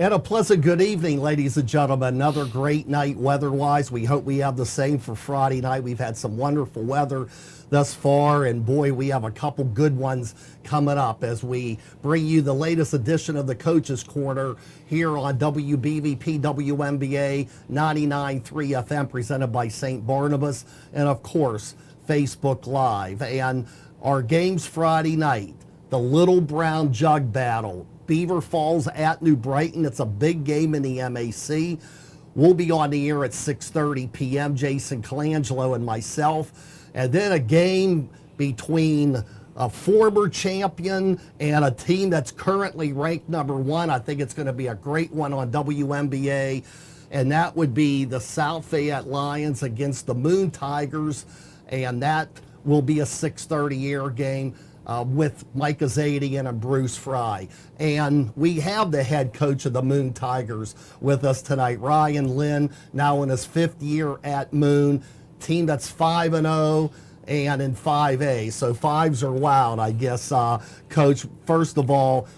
And a pleasant good evening, ladies and gentlemen. Another great night weather-wise. We hope we have the same for Friday night. We've had some wonderful weather thus far, and boy, we have a couple good ones coming up as we bring you the latest edition of the Coach's Corner here on WBVP WNBA 99.3 FM, presented by St. Barnabas, and of course, Facebook Live. And our games Friday night, the Little Brown Jug Battle. Beaver Falls at New Brighton. It's a big game in the MAC. We'll be on the air at 6:30 p.m., Jason Colangelo and myself. And then a game between a former champion and a team that's currently ranked number one. I think it's going to be a great one on WNBA. And that would be the South Fayette Lions against the Moon Tigers. And that will be a 6:30 air game. With Mike Azadian and Bruce Fry. And we have the head coach of the Moon Tigers with us tonight, Ryan Lynn, now in his fifth year at Moon, team that's 5-0 and in 5A. So fives are wild, I guess, Coach. First of all,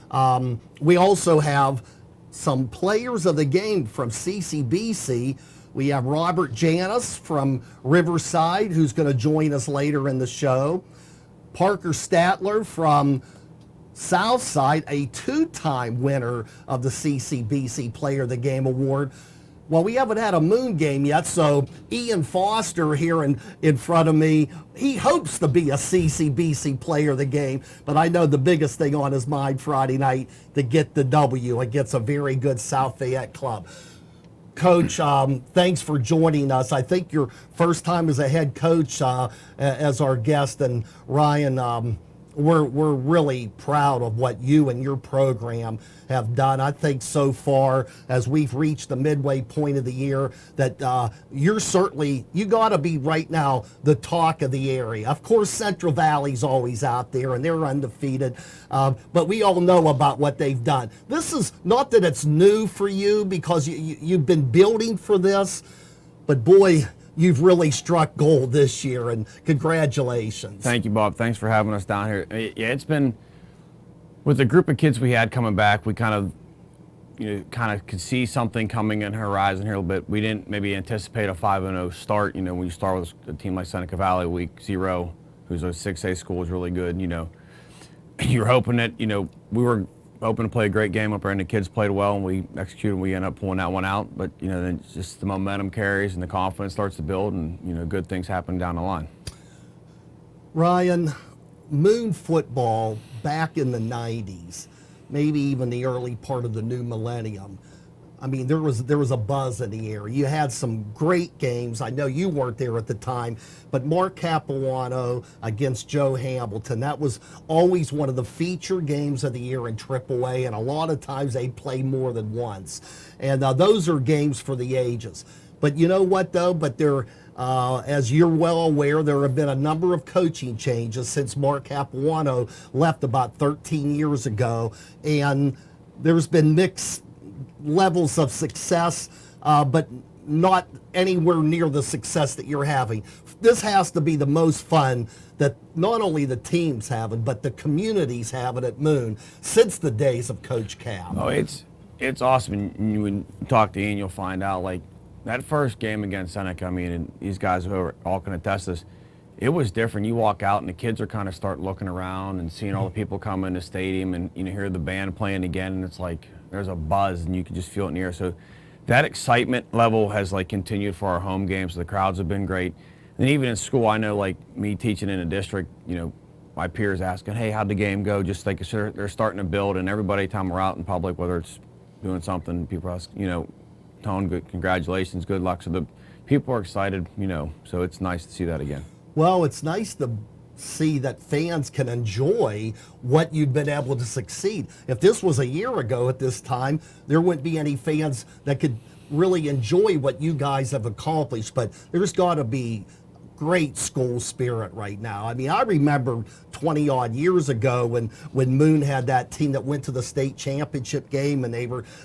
we also have some players of the game from CCBC. We have Robert Janis from Riverside, who's going to join us later in the show. Parker Statler from Southside, a two-time winner of the CCBC Player of the Game Award. Well, we haven't had a Moon game yet, so Ian Foster here in front of me, he hopes to be a CCBC Player of the Game, but I know the biggest thing on his mind Friday night to get the W against a very good South Fayette club. Coach, thanks for joining us. I think your first time as a head coach as our guest, and Ryan, we're really proud of what you and your program have done. I think so far, as we've reached the midway point of the year, that you got to be right now the talk of the area. Of course, Central Valley's always out there, and they're undefeated, but we all know about what they've done. This is not that it's new for you, because you've been building for this, but boy, you've really struck gold this year, and congratulations. Thank you, Bob. Thanks for having us down here. Yeah, it's been, with the group of kids we had coming back, we kind of could see something coming in the horizon here a little bit. We didn't maybe anticipate a 5-0 start. When you start with a team like Seneca Valley, week 0, who's a 6A school, is really good. You're hoping that, we were hoping to play a great game up there, and the kids played well, and we executed, and we ended up pulling that one out. But, then it's just the momentum carries and the confidence starts to build, and, good things happen down the line. Ryan, Moon football back in the 90s, maybe even the early part of the new millennium, I mean, there was a buzz in the air. You had some great games. I know you weren't there at the time, but Mark Capuano against Joe Hamilton, that was always one of the feature games of the year in AAA, and a lot of times they play more than once. And those are games for the ages. But you know what, though? But as you're well aware, there have been a number of coaching changes since Mark Capuano left about 13 years ago, and there's been mixed levels of success, but not anywhere near the success that you're having. This has to be the most fun that not only the team's having, but the community's having at Moon since the days of Coach Cap. Oh, it's awesome. And when you talk to Ian, you'll find out, like, that first game against Seneca, I mean, and these guys who are all can attest this, it was different. You walk out and the kids are kind of start looking around and seeing all the people come in the stadium, and hear the band playing again, and it's like there's a buzz and you can just feel it in the air. So that excitement level has continued for our home games. The crowds have been great. And even in school, I know, like, me teaching in a district, my peers asking, hey, how'd the game go? Just they're starting to build, and everybody time we're out in public, whether it's doing something, people ask, telling good congratulations, good luck. So the people are excited, so it's nice to see that again. Well, it's nice to see that fans can enjoy what you've been able to succeed. If this was a year ago at this time, there wouldn't be any fans that could really enjoy what you guys have accomplished, but there's got to be great school spirit right now. I mean, I remember 20 odd years ago when Moon had that team that went to the state championship game, and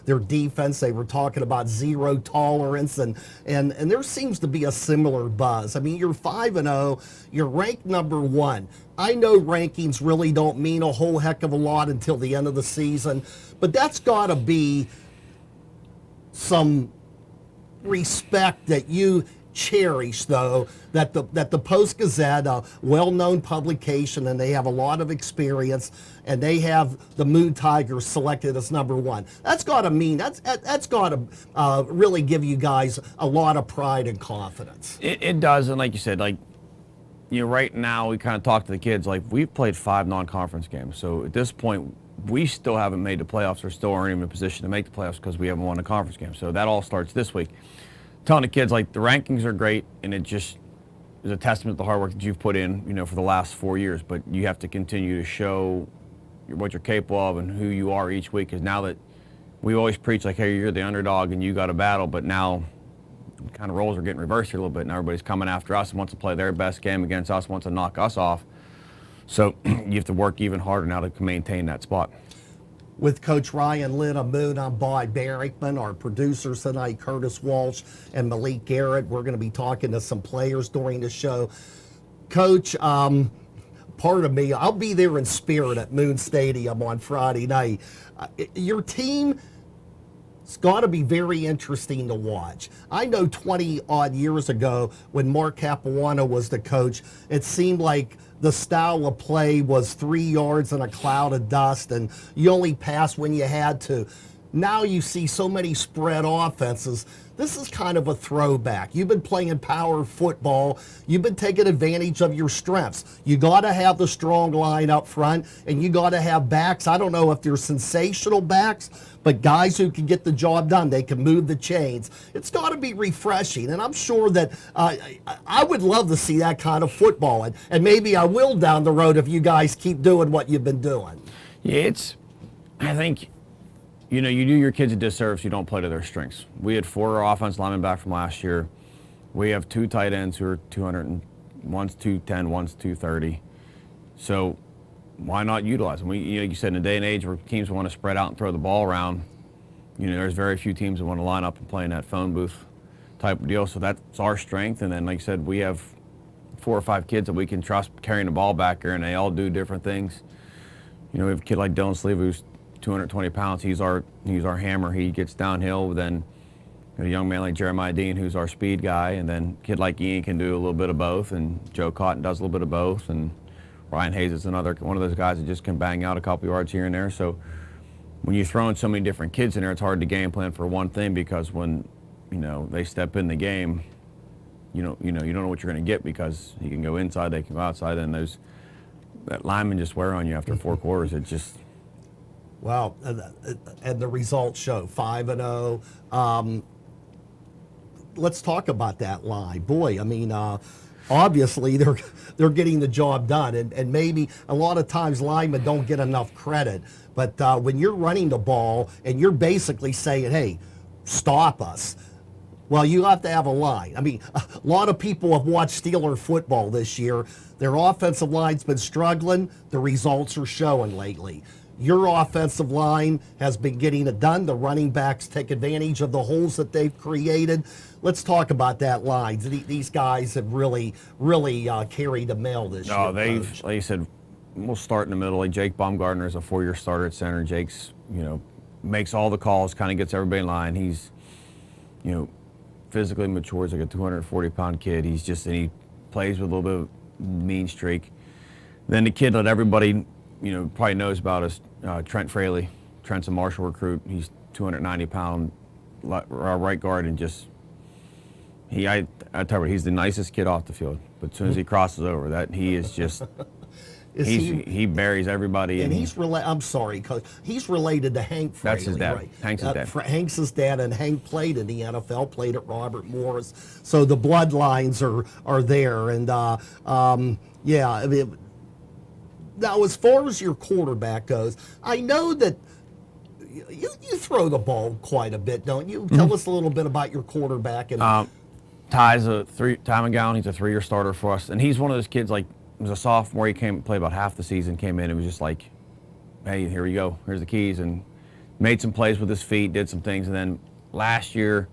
their defense, they were talking about zero tolerance, and there seems to be a similar buzz. I mean, you're 5-0, you're ranked number 1. I know rankings really don't mean a whole heck of a lot until the end of the season, but that's got to be some respect that you cherish, though, that the Post-Gazette, a well-known publication, and they have a lot of experience, and they have the Moon Tigers selected as #1. That's got to mean, that's got to really give you guys a lot of pride and confidence. It does, and like you said, like, right now we kind of talk to the kids, like, we've played 5 non-conference games, so at this point we still haven't made the playoffs or still aren't even in a position to make the playoffs because we haven't won a conference game. So that all starts this week. Telling the kids, like, the rankings are great, and it just is a testament to the hard work that you've put in, for the last 4 years. But you have to continue to show what you're capable of and who you are each week. Because now that we always preach, like, hey, you're the underdog and you got a battle, but now kind of roles are getting reversed here a little bit, and everybody's coming after us and wants to play their best game against us, wants to knock us off. So you have to work even harder now to maintain that spot. With Coach Ryan, Lynn, and Moon, I'm Bob Barrickman. Our producers tonight, Curtis Walsh and Malik Garrett. We're going to be talking to some players during the show. Coach, pardon me, I'll be there in spirit at Moon Stadium on Friday night. Your team, it's got to be very interesting to watch. I know 20-odd years ago when Mark Capuano was the coach, it seemed like the style of play was 3 yards in a cloud of dust, and you only passed when you had to. Now you see so many spread offenses. This is kind of a throwback. You've been playing power football. You've been taking advantage of your strengths. You got to have the strong line up front, and you got to have backs. I don't know if they're sensational backs, but guys who can get the job done. They can move the chains. It's got to be refreshing, and I'm sure that I would love to see that kind of football, and maybe I will down the road if you guys keep doing what you've been doing. Yeah, I think, you do your kids a disservice if you don't play to their strengths. We had 4 offensive linemen back from last year. We have 2 tight ends who are 200, one's 210, one's 230. So why not utilize them? You said, in a day and age where teams want to spread out and throw the ball around, there's very few teams that want to line up and play in that phone booth type of deal. So that's our strength. And then, like I said, we have 4 or 5 kids that we can trust carrying the ball back here, and they all do different things. We have a kid like Dylan Sleeve who's 220 pounds. He's our hammer. He gets downhill. Then a young man like Jeremiah Dean, who's our speed guy, and then a kid like Ian can do a little bit of both, and Joe Cotton does a little bit of both, and Ryan Hayes is another one of those guys that just can bang out a couple yards here and there. So when you're throwing so many different kids in there, it's hard to game plan for one thing, because when they step in the game, you don't know what you're going to get, because you can go inside, they can go outside, and that lineman just wear on you after 4 quarters. It just. Well, and the results show 5-0. Let's talk about that line. Boy, I mean, obviously they're getting the job done, and maybe a lot of times linemen don't get enough credit. But when you're running the ball and you're basically saying, "Hey, stop us," well, you have to have a line. I mean, a lot of people have watched Steeler football this year. Their offensive line's been struggling. The results are showing lately. Your offensive line has been getting it done. The running backs take advantage of the holes that they've created. Let's talk about that line. These guys have really carried the mail this year. No, they've, like you said, we'll start in the middle. Like Jake Baumgartner is a 4-year starter at center. Jake's, makes all the calls, kind of gets everybody in line. He's, physically mature. He's like a 240-pound kid. And he plays with a little bit of mean streak. Then the kid that everybody, probably knows about is Trent Fraley. Trent's a Marshall recruit. He's 290-pound right guard, and I tell you, he's the nicest kid off the field. But as soon as he crosses over, he is just. He buries everybody. And he's I'm sorry, Coach. He's related to Hank Fraley. That's his dad. Right? Hank's his dad. Hank's his dad, and Hank played in the NFL, played at Robert Morris. So the bloodlines are there, and yeah. I mean, now, as far as your quarterback goes, I know that you throw the ball quite a bit, don't you? Mm-hmm. Tell us a little bit about your quarterback. And Ty Mcgowan, he's a 3-year starter for us, and he's one of those kids, like, he was a sophomore. He played about half the season, came in, and was just like, hey, here we go. Here's the keys, and made some plays with his feet, did some things, and then last year,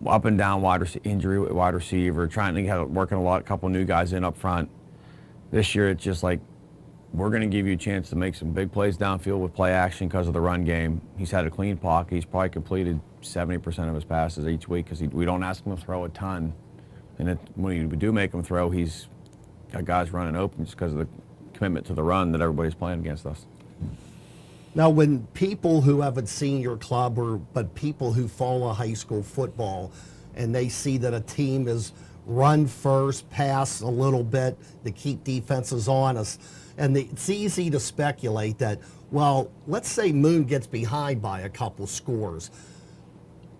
up and down injury at wide receiver, working a couple new guys in up front. This year, it's just like, we're going to give you a chance to make some big plays downfield with play action because of the run game. He's had a clean pocket. He's probably completed 70% of his passes each week because we don't ask him to throw a ton. And when we do make him throw, he's got guys running open just because of the commitment to the run that everybody's playing against us. Now, when people who haven't seen your club, but people who follow high school football, and they see that a team is run first, pass a little bit to keep defenses honest, and it's easy to speculate that, well, let's say Moon gets behind by a couple scores,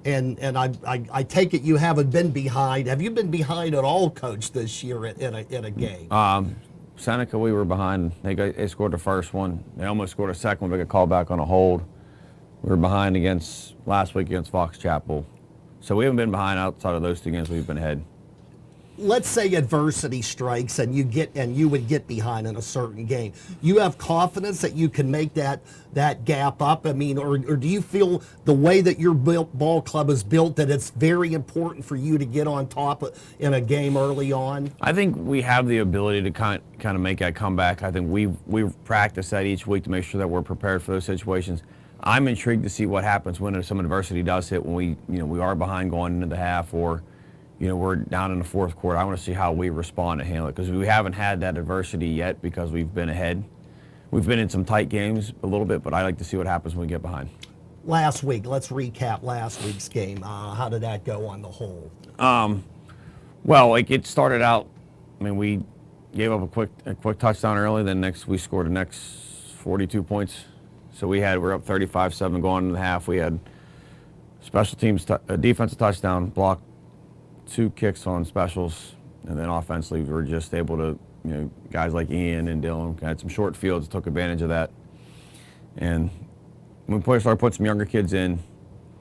and I take it you haven't been behind. Have you been behind at all, Coach, this year in a game? Seneca, we were behind. They scored the first one. They almost scored a second one, but got called back on a hold. We were behind last week against Fox Chapel. So we haven't been behind outside of those two games. We've been ahead. Let's say adversity strikes and you would get behind in a certain game. You have confidence that you can make that gap up? I mean, or do you feel the way that your ball club is built that it's very important for you to get on top in a game early on? I think we have the ability to kind of make that comeback. I think we've practiced that each week to make sure that we're prepared for those situations. I'm intrigued to see what happens when some adversity does hit, when we are behind going into the half, or we're down in the fourth quarter. I want to see how we respond and handle it, because we haven't had that adversity yet because we've been ahead. We've been in some tight games a little bit, but I like to see what happens when we get behind. Last week, let's recap last week's game. How did that go on the whole? Well, it started out, we gave up a quick touchdown early, then we scored the next 42 points. So we're up 35-7 going into the half. We had special teams, a defensive touchdown, blocked 2 kicks on specials, and then offensively we were just able to, guys like Ian and Dylan had some short fields, took advantage of that. And when we started putting some younger kids in,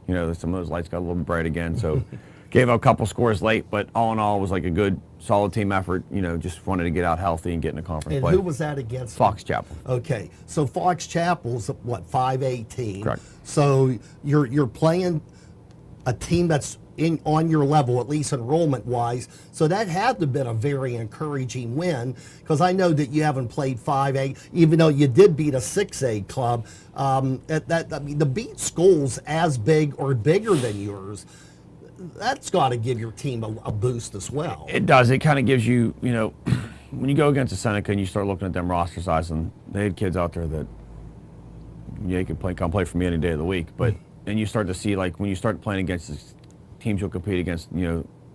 some of those lights got a little bit bright again. So gave up a couple scores late, but all in all, it was like a good, solid team effort. Just wanted to get out healthy and get in a conference play. And who was that against? Fox Chapel. Okay, so Fox Chapel's what, 5-18? Correct. So you're playing a team that's on your level, at least enrollment-wise. So that had to have been a very encouraging win, because I know that you haven't played 5A, even though you did beat a 6A club. To beat schools as big or bigger than yours, that's got to give your team a boost as well. It does. It kind of gives you, when you go against a Seneca and you start looking at them roster size, and they had kids out there that you could come play for me any day of the week. But then you start to see, like, when you start playing against this teams you'll compete against,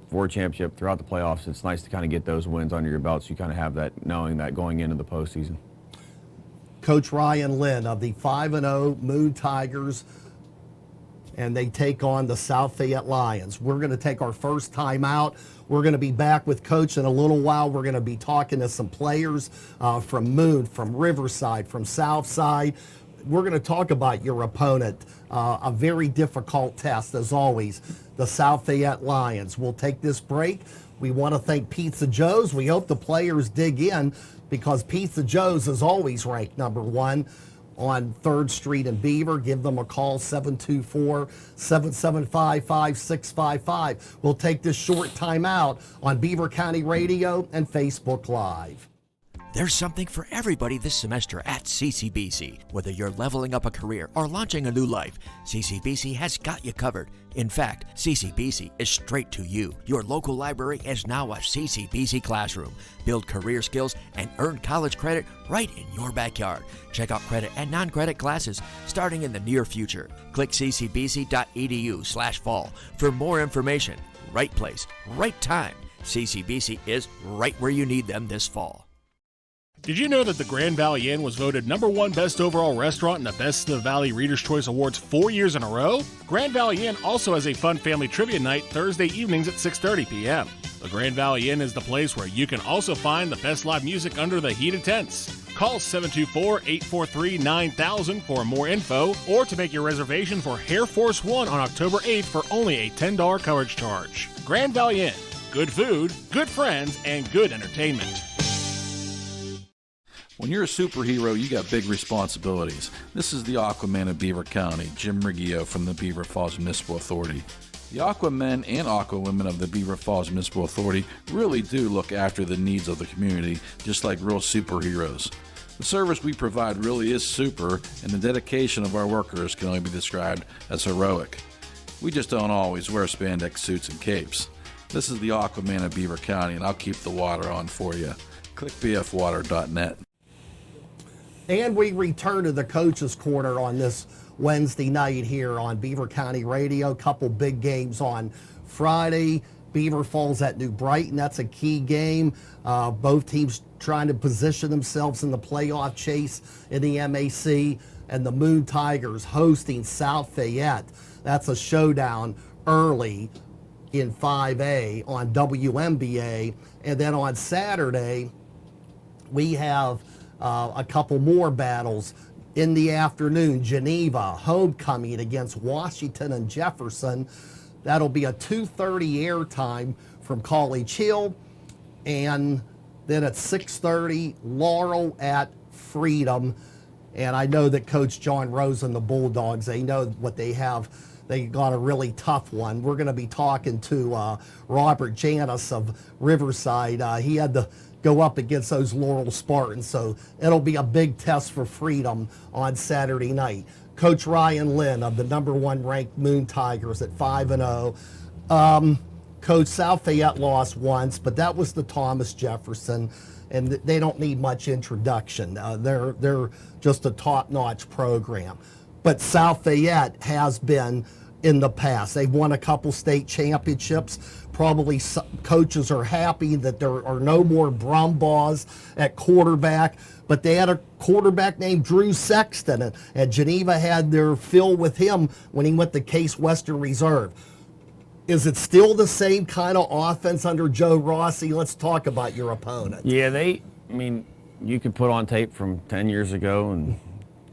for a championship throughout the playoffs, it's nice to kind of get those wins under your belt, so you kind of have that, knowing that going into the postseason. Coach Ryan Lynn of the 5-0 Moon Tigers, and they take on the South Fayette Lions. We're going to take our first time out. We're going to be back with Coach in a little while. We're going to be talking to some players from Moon, from Riverside, from Southside. We're going to talk about your opponent, a very difficult test, as always, the South Fayette Lions. We'll take this break. We want to thank Pizza Joe's. We hope the players dig in, because Pizza Joe's is always ranked #1 on 3rd Street in Beaver. Give them a call, 724-775-5655. We'll take this short time out on Beaver County Radio and Facebook Live. There's something for everybody this semester at CCBC. Whether you're leveling up a career or launching a new life, CCBC has got you covered. In fact, CCBC is straight to you. Your local library is now a CCBC classroom. Build career skills and earn college credit right in your backyard. Check out credit and non-credit classes starting in the near future. Click ccbc.edu/fall for more information. Right place, right time. CCBC is right where you need them this fall. Did you know that the Grand Valley Inn was voted #1 best overall restaurant in the Best of the Valley Reader's Choice Awards 4 years in a row? Grand Valley Inn also has a fun family trivia night Thursday evenings at 6:30 p.m. The Grand Valley Inn is the place where you can also find the best live music under the heated tents. Call 724-843-9000 for more info, or to make your reservation for Air Force One on October 8th for only a $10 coverage charge. Grand Valley Inn. Good food, good friends, and good entertainment. When you're a superhero, you got big responsibilities. This is the Aquaman of Beaver County, Jim Riggio from the Beaver Falls Municipal Authority. The Aquamen and Aquawomen of the Beaver Falls Municipal Authority really do look after the needs of the community, just like real superheroes. The service we provide really is super, and the dedication of our workers can only be described as heroic. We just don't always wear spandex suits and capes. This is the Aquaman of Beaver County, and I'll keep the water on for you. Click bfwater.net. And we return to the Coach's Corner on this Wednesday night here on Beaver County Radio. Couple big games on Friday. Beaver Falls at New Brighton. That's a key game. Both teams trying to position themselves in the playoff chase in the MAC. And the Moon Tigers hosting South Fayette. That's a showdown early in 5A on WMBA. And then on Saturday, we have a couple more battles in the afternoon. Geneva homecoming against Washington and Jefferson. That'll be a 2:30 airtime from College Hill. And then at 6:30, Laurel at Freedom. And I know that Coach John Rose and the Bulldogs, they know what they have. They got a really tough one. We're going to be talking to Robert Janis of Riverside. He had to go up against those Laurel Spartans, so it'll be a big test for Freedom on Saturday night. Coach Ryan Lynn of the #1 ranked Moon Tigers at 5-0. Coach South Fayette lost once, but that was the Thomas Jefferson, and they don't need much introduction. They're just a top-notch program. But South Fayette has been in the past. They've won a couple state championships. Probably coaches are happy that there are no more Brumbaugh at quarterback, but they had a quarterback named Drew Sexton, and Geneva had their fill with him when he went to Case Western Reserve. Is it still the same kind of offense under Joe Rossi? Let's talk about your opponent. Yeah, you could put on tape from 10 years ago and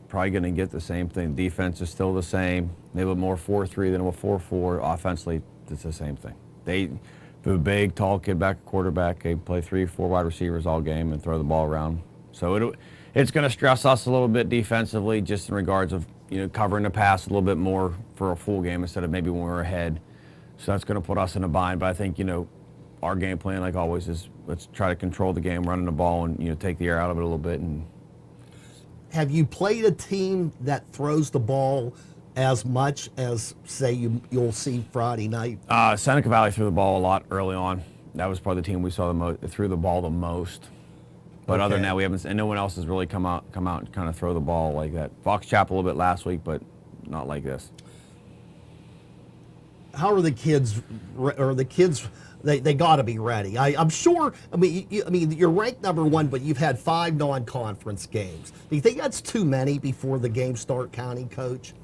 probably going to get the same thing. Defense is still the same. They have a more 4-3 than a 4-4. Offensively, it's the same thing. They have a big, tall kid back at quarterback. They play 3-4 wide receivers all game and throw the ball around. So it's going to stress us a little bit defensively, just in regards of covering the pass a little bit more for a full game instead of maybe when we're ahead. So that's going to put us in a bind. But I think our game plan, like always, is let's try to control the game, running the ball, and take the air out of it a little bit. And have you played a team that throws the ball as much as, say, you'll see Friday night? Seneca Valley threw the ball a lot early on. That was probably the team we saw the most. Threw the ball the most. But Other than that, we haven't. And no one else has really come out and kind of throw the ball like that. Fox Chapel a little bit last week, but not like this. How are the kids? They got to be ready. I'm sure. I mean, you're ranked #1, but you've had 5 non-conference games. Do you think that's too many before the games start counting, Coach?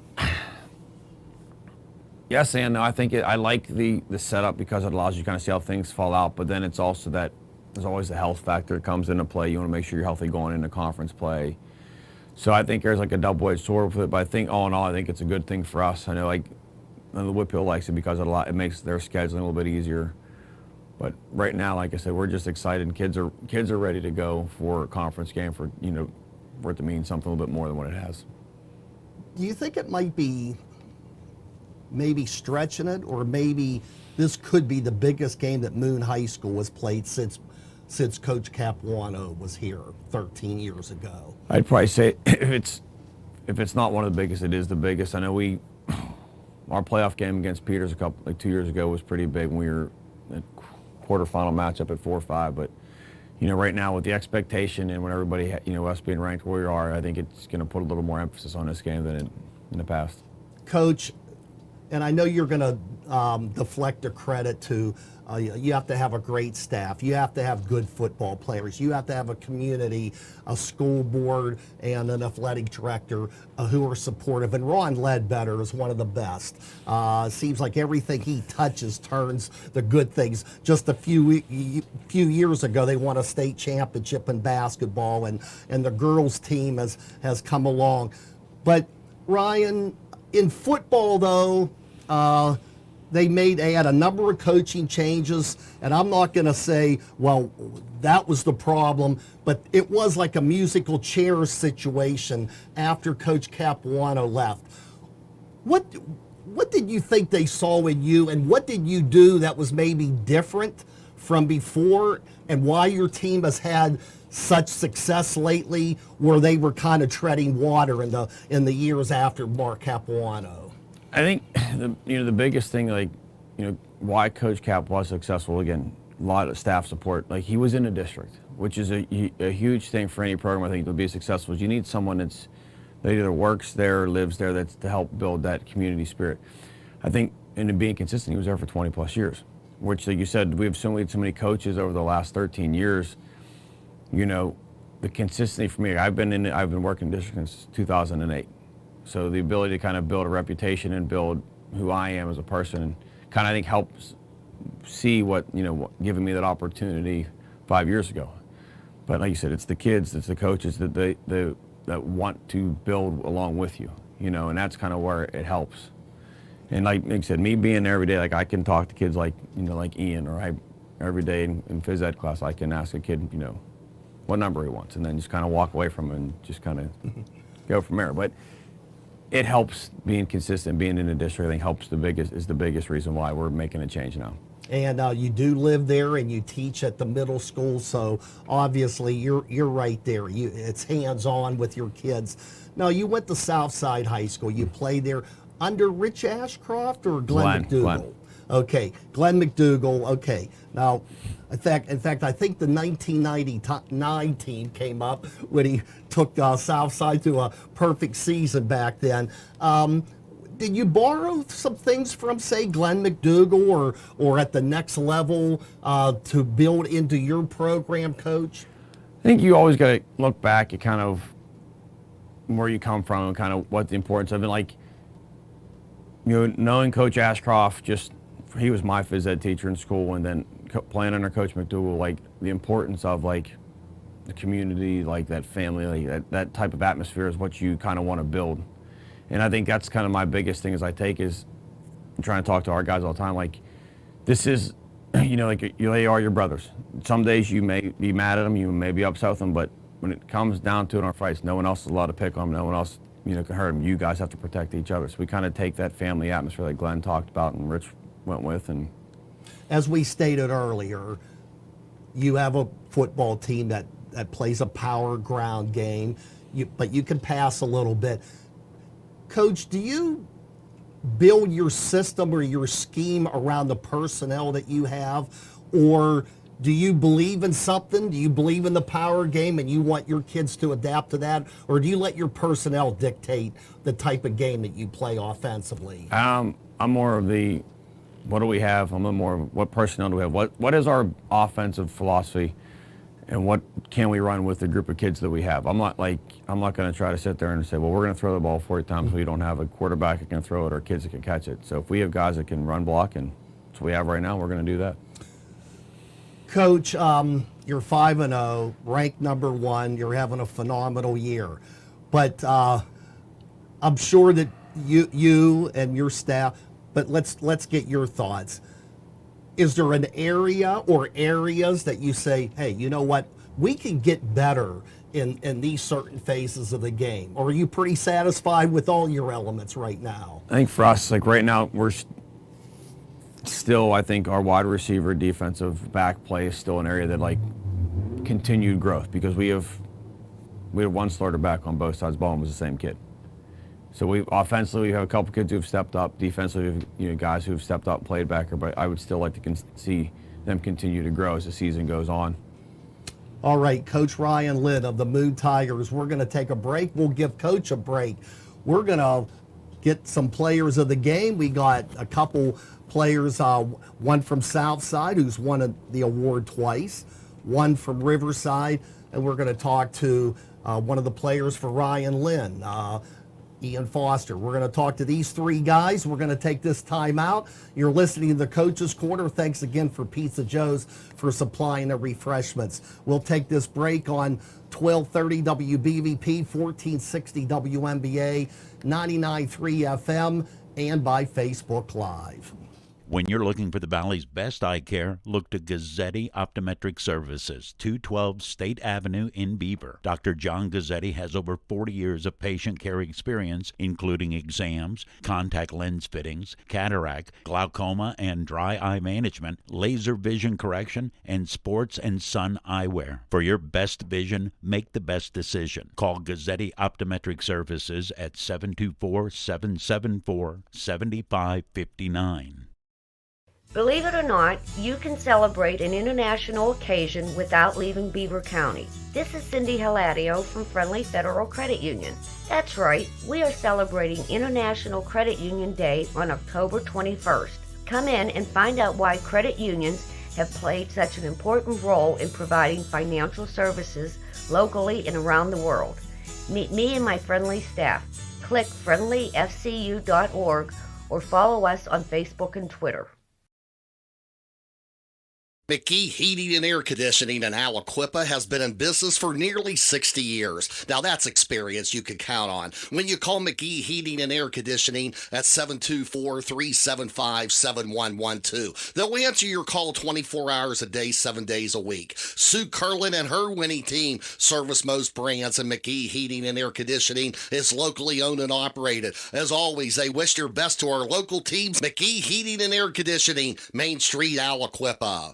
Yes and no. I think I like the setup because it allows you to kind of see how things fall out. But then it's also that there's always the health factor that comes into play. You want to make sure you're healthy going into conference play. So I think there's like a double-edged sword with it. But I think all in all, I think it's a good thing for us. I know the Whitfield likes it because it makes their scheduling a little bit easier. But right now, like I said, we're just excited. Kids are ready to go for a conference game for it to mean something a little bit more than what it has. Do you think it might be maybe stretching it, or maybe this could be the biggest game that Moon High School has played since Coach Capuano was here 13 years ago? I'd probably say if it's not one of the biggest, it is the biggest. I know our playoff game against Peters 2 years ago was pretty big when we were at quarterfinal matchup at 4-5. But right now with the expectation and when everybody us being ranked where we are, I think it's going to put a little more emphasis on this game than in the past. Coach, and I know you're going to deflect the credit to you have to have a great staff. You have to have good football players. You have to have a community, a school board, and an athletic director who are supportive. And Ron Ledbetter is one of the best. Seems like everything he touches turns the good things. Just a few years ago, they won a state championship in basketball, and the girls' team has come along. But Ryan, in football, though, they had a number of coaching changes, and I'm not going to say, well, that was the problem, but it was like a musical chairs situation after Coach Capuano left. What did you think they saw in you, and what did you do that was maybe different from before and why your team has had such success lately, where they were kind of treading water in the years after Mark Capuano? I think the biggest thing, why Coach Cap was successful, again, a lot of staff support. Like, he was in a district, which is a huge thing for any program, I think, to be successful. Is you need someone that either works there or lives there, that's to help build that community spirit. I think, and in being consistent, he was there for 20 plus years, which, like you said, we have so many coaches over the last 13 years. The consistency for me, I've been working in district since 2008. So the ability to kind of build a reputation and build who I am as a person, and kind of, I think, helps see what giving me that opportunity 5 years ago. But like you said, it's the kids, it's the coaches that want to build along with you, and that's kind of where it helps. And like you said, me being there every day, like, I can talk to kids like Ian, or every day in phys ed class, I can ask a kid, what number he wants, and then just kind of walk away from it and just kind of go from there. But it helps being consistent, being in the district. I think is the biggest reason why we're making a change now. And you do live there, and you teach at the middle school, so obviously you're right there. It's hands-on with your kids. Now, you went to Southside High School. You played there under Rich Ashcroft or Glenn McDougal? Glenn. Okay, Glenn McDougal. Okay, now, in fact, I think the 1999 team came up when he took Southside to a perfect season back then. Did you borrow some things from, say, Glenn McDougal or at the next level to build into your program, Coach? I think you always got to look back at kind of where you come from and kind of what the importance of it. Like, knowing Coach Ashcroft, he was my phys ed teacher in school, and then playing under Coach McDougal, like, the importance of, like, the community, like, that family, like, that type of atmosphere is what you kind of want to build. And I think that's kind of my biggest thing is I'm trying to talk to our guys all the time. Like, this is, like, they are your brothers. Some days you may be mad at them, you may be upset with them, but when it comes down to it in our fights, no one else is allowed to pick on them, no one else, can hurt them. You guys have to protect each other. So we kind of take that family atmosphere that Glenn talked about and Rich went with. And as we stated earlier, you have a football team that plays a power ground game, but you can pass a little bit. Coach, do you build your system or your scheme around the personnel that you have, or do you believe in something? Do you believe in the power game and you want your kids to adapt to that, or do you let your personnel dictate the type of game that you play offensively? I'm more of the, what do we have? I'm more of what personnel do we have? What is our offensive philosophy, and what can we run with the group of kids that we have? I'm not going to try to sit there and say, well, we're going to throw the ball 40 times. We don't have a quarterback that can throw it or kids that can catch it. So if we have guys that can run block, and that's what we have right now, we're going to do that. Coach, you're 5-0, ranked number 1. You're having a phenomenal year. But I'm sure that you and your staff, but let's get your thoughts. Is there an area or areas that you say, hey, you know what, we can get better in these certain phases of the game? Or are you pretty satisfied with all your elements right now? I think for us, like right now, we're still, I think our wide receiver, defensive back play is still an area that, like, continued growth, because we have one starter back on both sides of the ball and was the same kid. So offensively, we have a couple kids who've stepped up. Defensively, we have guys who've stepped up and played back, but I would still like to see them continue to grow as the season goes on. All right, Coach Ryan Lynn of the Moon Tigers, we're going to take a break. We'll give Coach a break. We're going to get some players of the game. We got a couple players, one from Southside who's won the award twice, one from Riverside, and we're going to talk to one of the players for Ryan Lynn, Ian Foster. We're going to talk to these three guys. We're going to take this time out. You're listening to the Coach's Corner. Thanks again for Pizza Joe's for supplying the refreshments. We'll take this break on 1230 WBVP, 1460 WNBA, 99.3 FM, and by Facebook Live. When you're looking for the Valley's best eye care, look to Gazzetti Optometric Services, 212 State Avenue in Beaver. Dr. John Gazzetti has over 40 years of patient care experience, including exams, contact lens fittings, cataract, glaucoma and dry eye management, laser vision correction, and sports and sun eyewear. For your best vision, make the best decision. Call Gazzetti Optometric Services at 724-774-7559. Believe it or not, you can celebrate an international occasion without leaving Beaver County. This is Cindy Haladio from Friendly Federal Credit Union. That's right, we are celebrating International Credit Union Day on October 21st. Come in and find out why credit unions have played such an important role in providing financial services locally and around the world. Meet me and my friendly staff. Click friendlyfcu.org or follow us on Facebook and Twitter. McGee Heating and Air Conditioning in Aliquippa has been in business for nearly 60 years. Now that's experience you can count on when you call McGee Heating and Air Conditioning at 724-375-7112. They'll answer your call 24 hours a day, 7 days a week. Sue Curlin and her winning team service most brands, and McGee Heating and Air Conditioning is locally owned and operated. As always, they wish their best to our local teams. McGee Heating and Air Conditioning, Main Street, Aliquippa.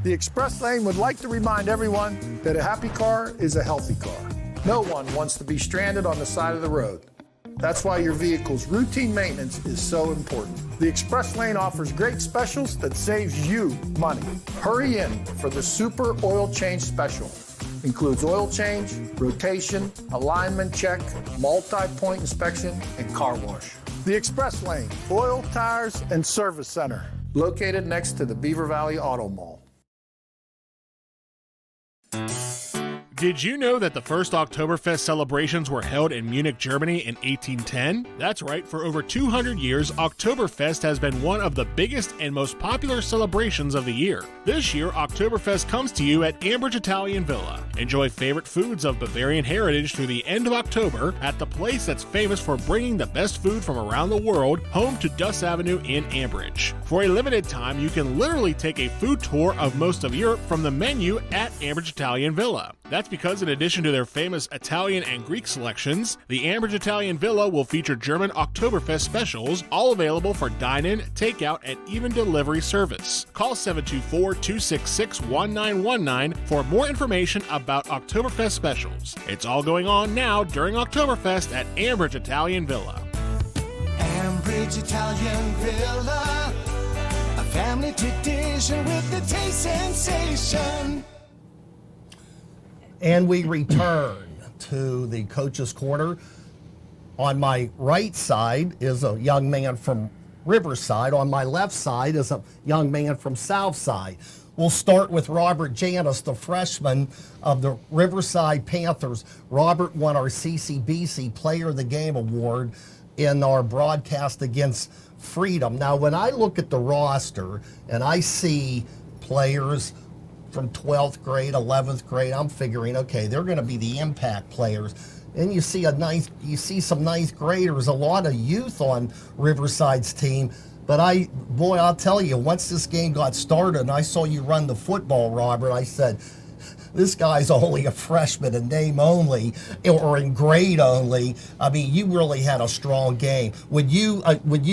The Express Lane would like to remind everyone that a happy car is a healthy car. No one wants to be stranded on the side of the road. That's why your vehicle's routine maintenance is so important. The Express Lane offers great specials that saves you money. Hurry in for the Super Oil Change Special. Includes oil change, rotation, alignment check, multi-point inspection, and car wash. The Express Lane, oil, tires, and service center, located next to the Beaver Valley Auto Mall. Did you know that the first Oktoberfest celebrations were held in Munich, Germany in 1810? That's right, for over 200 years, Oktoberfest has been one of the biggest and most popular celebrations of the year. This year, Oktoberfest comes to you at Ambridge Italian Villa. Enjoy favorite foods of Bavarian heritage through the end of October at the place that's famous for bringing the best food from around the world home to Duss Avenue in Ambridge. For a limited time, you can literally take a food tour of most of Europe from the menu at Ambridge Italian Villa. That's because in addition to their famous Italian and Greek selections, the Ambridge Italian Villa will feature German Oktoberfest specials, all available for dine-in, takeout, and even delivery service. Call 724-266-1919 for more information about Oktoberfest specials. It's all going on now during Oktoberfest at Ambridge Italian Villa. Ambridge Italian Villa, a family tradition with the taste sensation. And we return to the Coach's Corner. On my right side is a young man from Riverside. On my left side is a young man from Southside. We'll start with Robert Janis, the freshman of the Riverside Panthers. Robert won our CCBC Player of the Game Award in our broadcast against Freedom. Now, when I look at the roster and I see players from 12th grade, 11th grade, I'm figuring, okay, they're going to be the impact players. And you see some ninth graders, a lot of youth on Riverside's team. But I'll tell you, once this game got started and I saw you run the football, Robert, I said, this guy's only a freshman in name only, or in grade only. I mean, you really had a strong game. Would you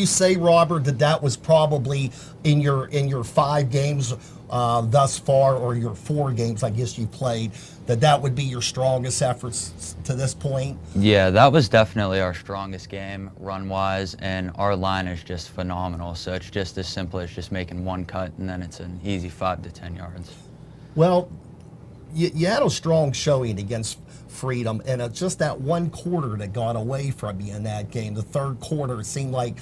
say, Robert, that was probably in your 5 games thus far, or your 4 games, I guess you played, that would be your strongest efforts to this point? Yeah, that was definitely our strongest game run-wise, and our line is just phenomenal. So it's just as simple as just making one cut, and then it's an easy 5 to 10 yards. Well, you had a strong showing against Freedom, and it's just that one quarter that got away from you in that game. The third quarter, it seemed like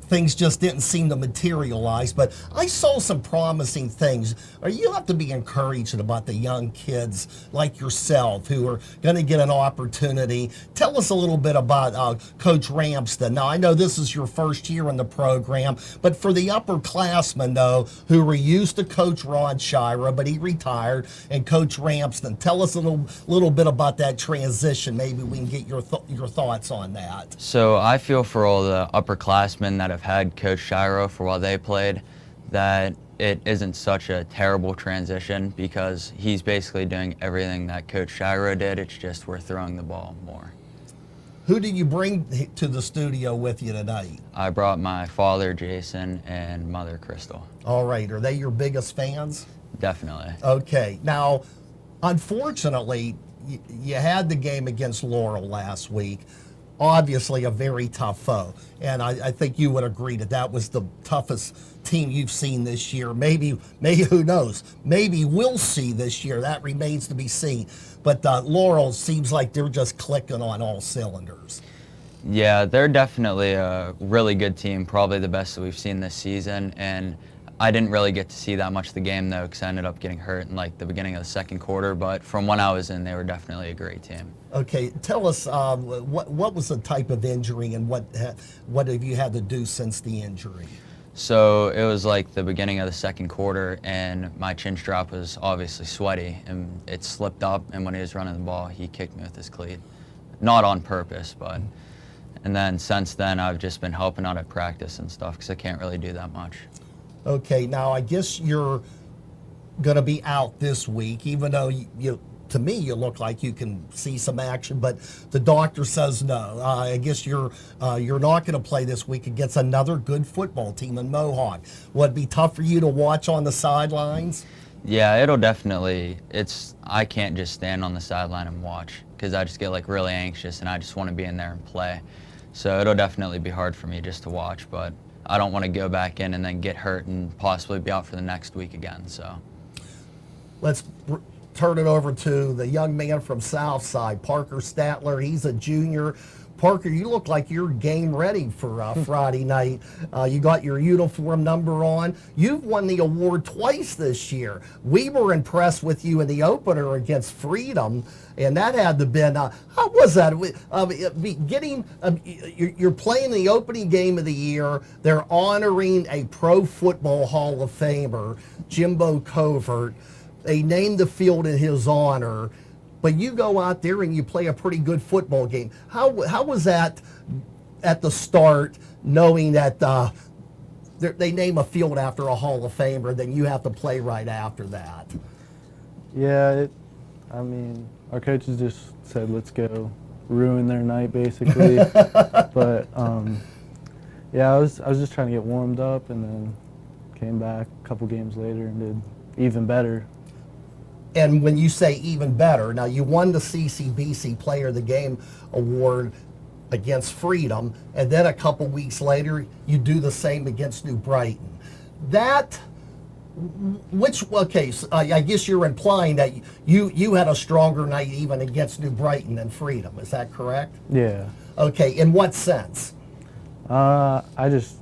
things just didn't seem to materialize, but I saw some promising things. You have to be encouraged about the young kids like yourself who are going to get an opportunity. Tell us a little bit about Coach Ramsden. Now, I know this is your first year in the program, but for the upperclassmen, though, who were used to Coach Ron Shira, but he retired, and Coach Ramsden, tell us a little bit about that transition. Maybe we can get your thoughts on that. So I feel for all the upperclassmen that have had Coach Shiro for while they played, that it isn't such a terrible transition because he's basically doing everything that Coach Shiro did. It's just we're throwing the ball more. Who did you bring to the studio with you tonight? I brought my father, Jason, and mother, Crystal. All right. Are they your biggest fans? Definitely. Okay. Now, unfortunately, you had the game against Laurel last week. Obviously a very tough foe, and I think you would agree that was the toughest team you've seen this year. Maybe who knows, maybe we'll see this year. That remains to be seen, but Laurel seems like they're just clicking on all cylinders. Yeah, they're definitely a really good team, probably the best that we've seen this season, and I didn't really get to see that much of the game though because I ended up getting hurt in like the beginning of the second quarter, but from when I was in, they were definitely a great team. Okay, tell us what was the type of injury and what have you had to do since the injury? So it was like the beginning of the second quarter, and my chin strap was obviously sweaty, and it slipped up, and when he was running the ball, he kicked me with his cleat. Not on purpose, but, and then since then, I've just been helping out at practice and stuff because I can't really do that much. Okay, now I guess you're going to be out this week, even though to me, you look like you can see some action, but the doctor says no. I guess you're not going to play this week against another good football team in Mohawk. Would it be tough for you to watch on the sidelines? Yeah, it'll definitely. I can't just stand on the sideline and watch because I just get like really anxious and I just want to be in there and play. So it'll definitely be hard for me just to watch, but I don't want to go back in and then get hurt and possibly be out for the next week again. So let's turn it over to the young man from Southside, Parker Statler. He's a junior. Parker, you look like you're game ready for Friday night. You got your uniform number on. You've won the award twice this year. We were impressed with you in the opener against Freedom, and that had to been, how was that? You're playing the opening game of the year. They're honoring a Pro Football Hall of Famer, Jimbo Covert. They named the field in his honor, but you go out there and you play a pretty good football game. How was that at the start, knowing that they name a field after a Hall of Famer, then you have to play right after that? Yeah, our coaches just said, let's go ruin their night, basically. But, yeah, I was just trying to get warmed up and then came back a couple games later and did even better. And when you say even better, now you won the CCBC Player of the Game award against Freedom, and then a couple weeks later, you do the same against New Brighton. I guess you're implying that you had a stronger night even against New Brighton than Freedom. Is that correct? Yeah. Okay, in what sense? I just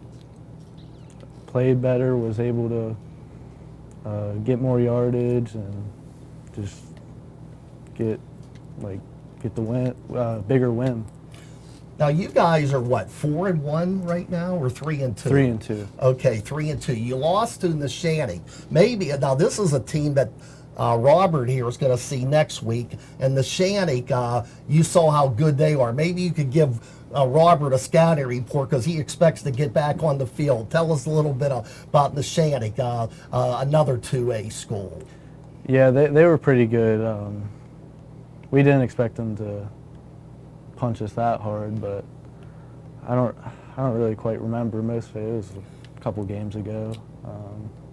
played better, was able to get more yardage and just get the win, bigger win. Now you guys are what, 4-1 right now, or 3-2? 3-2. Okay, 3-2. You lost to the Shanty. Maybe now this is a team that Robert here is going to see next week, and the Shanty. You saw how good they are. Maybe you could give Robert a scouting report because he expects to get back on the field. Tell us a little bit about the Shanty, another 2A school. Yeah, they were pretty good. We didn't expect them to punch us that hard, but I don't really quite remember most of it. It was a couple games ago.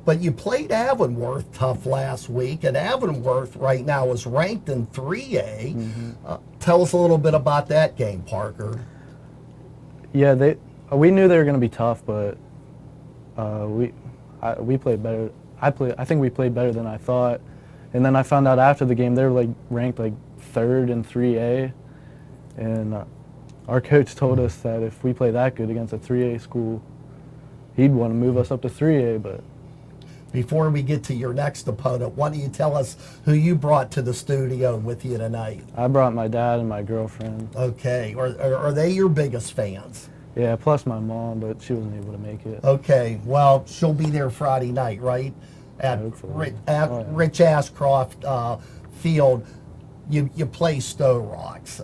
But you played Avonworth tough last week, and Avonworth right now is ranked in 3A. Mm-hmm. Tell us a little bit about that game, Parker. Yeah, we knew they were going to be tough, but we played better. I think we played better than I thought. And then I found out after the game they were ranked 3rd in 3A, and our coach told us that if we play that good against a 3A school, he'd want to move us up to 3A, but Before we get to your next opponent, why don't you tell us who you brought to the studio with you tonight? I brought my dad and my girlfriend. Okay. Are they your biggest fans? Yeah, plus my mom, but she wasn't able to make it. Okay. Well, she'll be there Friday night, right? At Rich Ashcroft Field. You play Stowe Rocks.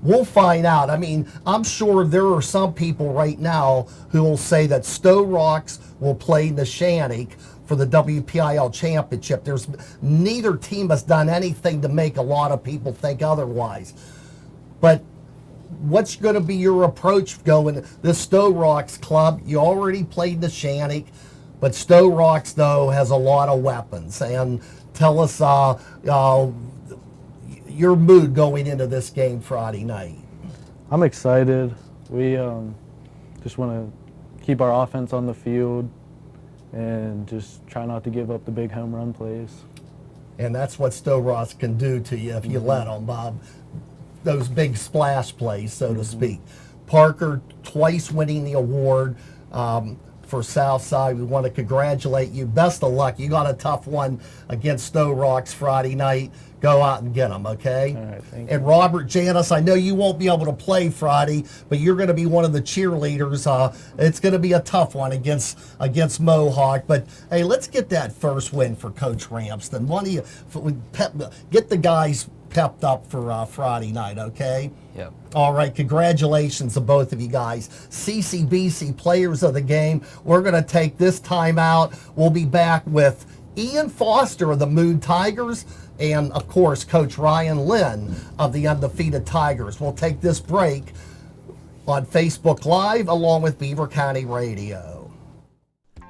We'll find out. I mean, I'm sure there are some people right now who will say that Stowe Rocks will play Neshannock for the WPIL championship. Neither team has done anything to make a lot of people think otherwise. But what's going to be your approach going? This Stowe Rocks club, you already played Neshannock, but Stowe Rocks, though, has a lot of weapons. And tell us your mood going into this game Friday night. I'm excited. We just want to keep our offense on the field and just try not to give up the big home run plays. And that's what Stowe Rocks can do to you if you let them, Bob. Those big splash plays, so to speak. Parker, twice winning the award for Southside. We want to congratulate you. Best of luck. You got a tough one against Stowe Rocks Friday night. Go out and get them, okay? All right, thank And you. Robert, Janis, I know you won't be able to play Friday, but you're going to be one of the cheerleaders. It's going to be a tough one against Mohawk. But, hey, let's get that first win for Coach Ramsden. Why don't you get the guys pepped up for Friday night, okay? Yep. All right, congratulations to both of you guys. CCBC players of the game. We're going to take this time out. We'll be back with Ian Foster of the Moon Tigers and, of course, Coach Ryan Lynn of the Undefeated Tigers. We'll take this break on Facebook Live along with Beaver County Radio.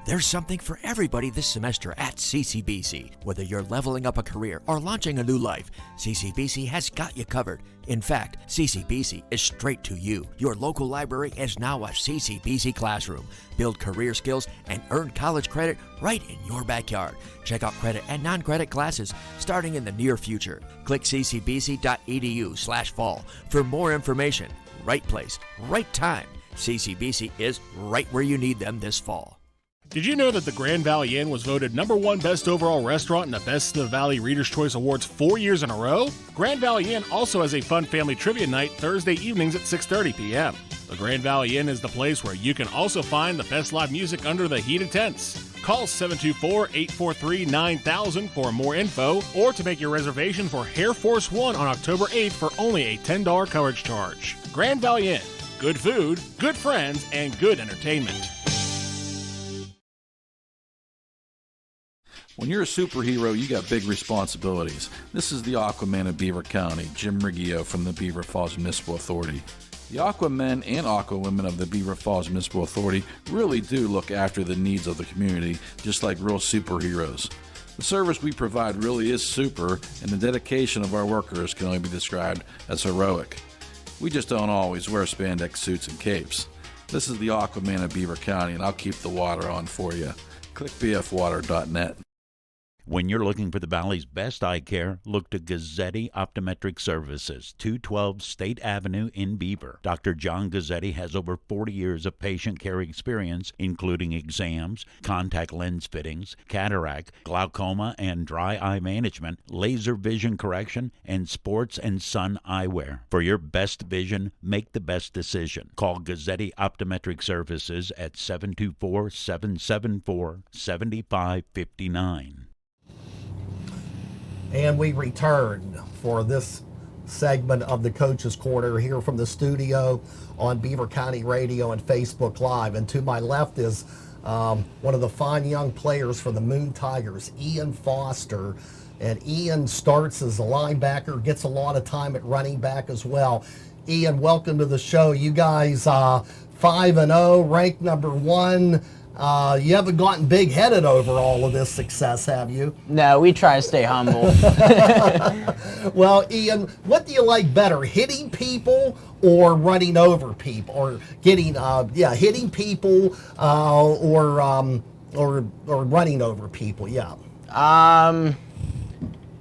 There's something for everybody this semester at CCBC. Whether you're leveling up a career or launching a new life, CCBC has got you covered. In fact, CCBC is straight to you. Your local library is now a CCBC classroom. Build career skills and earn college credit right in your backyard. Check out credit and non-credit classes starting in the near future. Click ccbc.edu/fall for more information. Right place, right time. CCBC is right where you need them this fall. Did you know that the Grand Valley Inn was voted #1 best overall restaurant in the Best of the Valley Readers' Choice Awards 4 years in a row? Grand Valley Inn also has a fun family trivia night Thursday evenings at 6:30 p.m. The Grand Valley Inn is the place where you can also find the best live music under the heated tents. Call 724-843-9000 for more info or to make your reservation for Air Force One on October 8th for only a $10 coverage charge. Grand Valley Inn. Good food, good friends, and good entertainment. When you're a superhero, you got big responsibilities. This is the Aquaman of Beaver County, Jim Riggio from the Beaver Falls Municipal Authority. The Aquamen and Aquawomen of the Beaver Falls Municipal Authority really do look after the needs of the community, just like real superheroes. The service we provide really is super, and the dedication of our workers can only be described as heroic. We just don't always wear spandex suits and capes. This is the Aquaman of Beaver County, and I'll keep the water on for you. Click bfwater.net. When you're looking for the Valley's best eye care, look to Gazzetti Optometric Services, 212 State Avenue in Beaver. Dr. John Gazzetti has over 40 years of patient care experience, including exams, contact lens fittings, cataract, glaucoma and dry eye management, laser vision correction, and sports and sun eyewear. For your best vision, make the best decision. Call Gazzetti Optometric Services at 724-774-7559. And we return for this segment of the Coach's Corner here from the studio on Beaver County Radio and Facebook Live. And to my left is one of the fine young players for the Moon Tigers, Ian Foster. And Ian starts as a linebacker, gets a lot of time at running back as well. Ian, welcome to the show. You guys 5-0, ranked #1. You haven't gotten big-headed over all of this success, have you? No, we try to stay humble. Well, Ian, what do you like better, hitting people or running over people, or getting, hitting people or running over people? Yeah.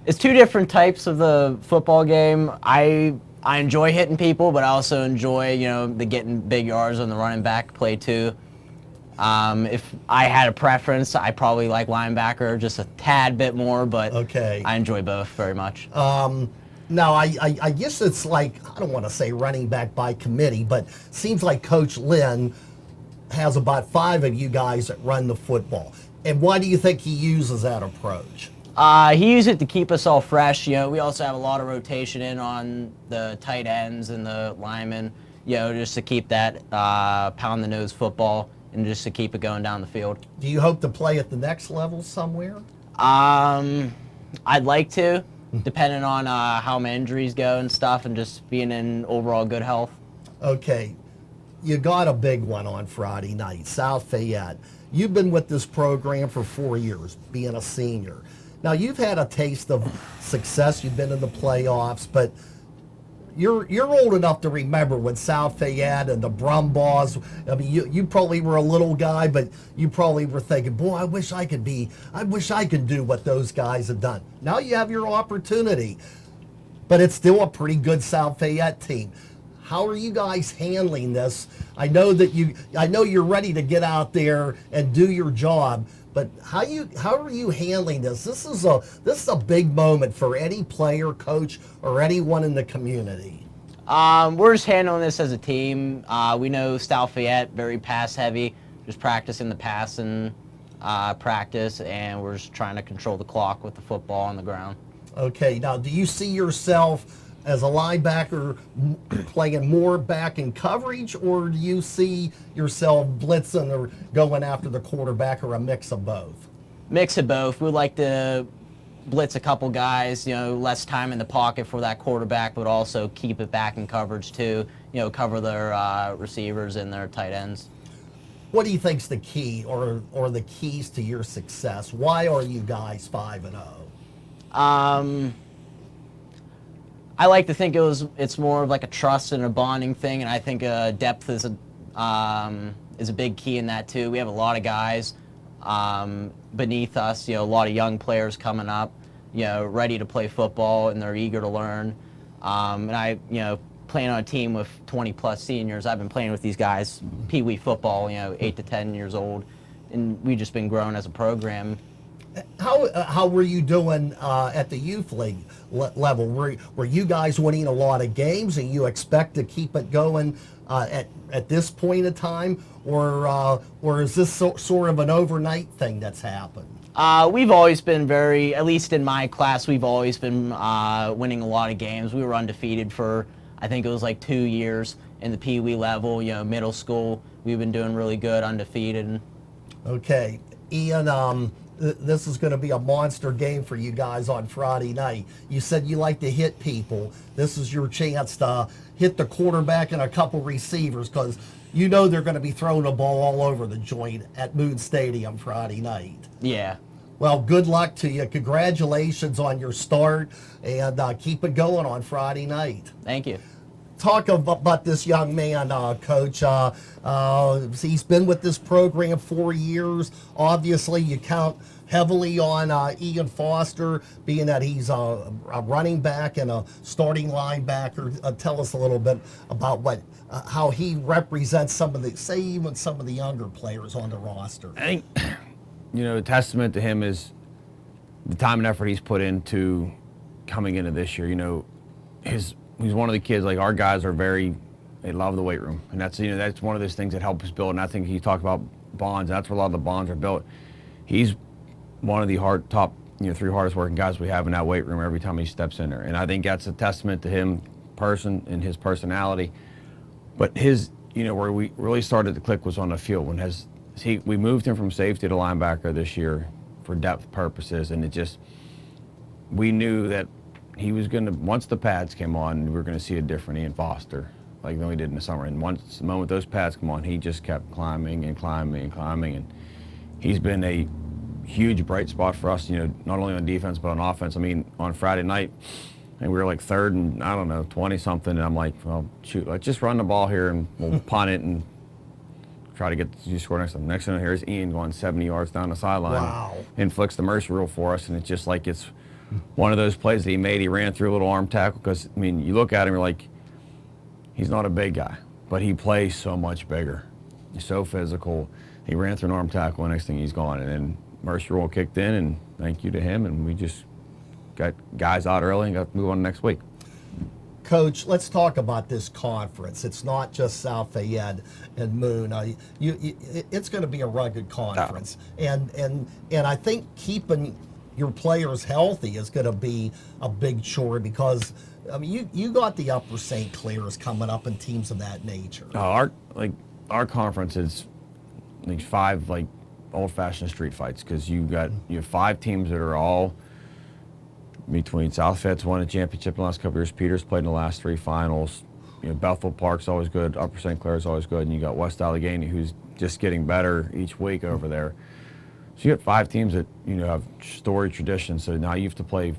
It's two different types of the football game. I enjoy hitting people, but I also enjoy, the getting big yards on the running back play too. If I had a preference, I probably like linebacker just a tad bit more, but Okay. I enjoy both very much. Now, I guess it's like, I don't want to say running back by committee, but seems like Coach Lynn has about 5 of you guys that run the football. And why do you think he uses that approach? He used it to keep us all fresh. We also have a lot of rotation in on the tight ends and the linemen, just to keep that pound the nose football and just to keep it going down the field. Do you hope to play at the next level somewhere? I'd like to, depending on how my injuries go and stuff, and just being in overall good health. Okay, you got a big one on Friday night, South Fayette. You've been with this program for 4 years, being a senior. Now, you've had a taste of success. You've been in the playoffs, but you're old enough to remember when South Fayette and the Brumbaws, I mean, you probably were a little guy, but you probably were thinking, boy, I wish I could do what those guys have done. Now you have your opportunity, but it's still a pretty good South Fayette team. How are you guys handling this? I know you're ready to get out there and do your job, but how are you handling this? This is a big moment for any player, coach, or anyone in the community. We're just handling this as a team. We know South Fayette, very pass heavy, just practicing the pass and practice, and we're just trying to control the clock with the football on the ground. Okay, now do you see yourself as a linebacker playing more back in coverage, or do you see yourself blitzing or going after the quarterback, or a mix of both? Mix of both. We'd like to blitz a couple guys, less time in the pocket for that quarterback, but also keep it back in coverage too, cover their receivers and their tight ends. What do you think's the key or the keys to your success? Why are you guys 5-0? I like to think it's more of like a trust and a bonding thing, and I think depth is a big key in that too. We have a lot of guys beneath us, a lot of young players coming up, ready to play football, and they're eager to learn. And I, playing on a team with 20 plus seniors, I've been playing with these guys, Pee Wee football, 8 to 10 years old, and we've just been growing as a program. How were you doing at the youth league level? Were you guys winning a lot of games, and you expect to keep it going at this point in time, or is this sort of an overnight thing that's happened? We've always been at least in my class, we've always been winning a lot of games. We were undefeated for, I think it was like 2 years in the Pee Wee level, middle school. We've been doing really good, undefeated. Okay, Ian, this is going to be a monster game for you guys on Friday night. You said you like to hit people. This is your chance to hit the quarterback and a couple receivers, because they're going to be throwing the ball all over the joint at Moon Stadium Friday night. Yeah. Well, good luck to you. Congratulations on your start, and keep it going on Friday night. Thank you. Talk about this young man, Coach. He's been with this program 4 years. Obviously, you count heavily on Ian Foster, being that he's a running back and a starting linebacker. Tell us a little bit about how he represents some of the younger players on the roster. I think, a testament to him is the time and effort he's put into coming into this year. He's one of the kids, like our guys they love the weight room. And that's one of those things that helps us build. And I think he talked about bonds. That's where a lot of the bonds are built. He's one of the top 3 hardest working guys we have in that weight room every time he steps in there. And I think that's a testament to him and his personality. But where we really started to click was on the field. We moved him from safety to linebacker this year for depth purposes. And we knew that he was once the pads came on, we were going to see a different Ian Foster, like than we did in the summer. And the moment those pads come on, he just kept climbing and climbing and climbing. And he's been a huge bright spot for us, not only on defense, but on offense. I mean, on Friday night, and we were like 3rd and, 20 something. And I'm like, well, shoot, let's just run the ball here and we'll punt it and try to you score next time. Next thing here's Ian going 70 yards down the sideline. Wow. And flicks the mercy rule for us. And it's just like it's one of those plays that he made. He ran through a little arm tackle because, you look at him, you're like, he's not a big guy, but he plays so much bigger. He's so physical. He ran through an arm tackle, and next thing he's gone. And then Mercy Roll kicked in, and thank you to him, and we just got guys out early and got to move on next week. Coach, let's talk about this conference. It's not just South Fayette and Moon. It's going to be a rugged conference, and I think keeping your players healthy is going to be a big chore because I mean you got the Upper St. Clairs coming up and teams of that nature. Our conference is like 5 like old-fashioned street fights because you have 5 teams that are all between South Fayette's won a championship in the last couple years. Peters played in the last 3 finals. Bethel Park's always good. Upper St. Clair's always good. And you got West Allegheny, who's just getting better each week over there. So you got 5 teams that have storied traditions. So now you have to play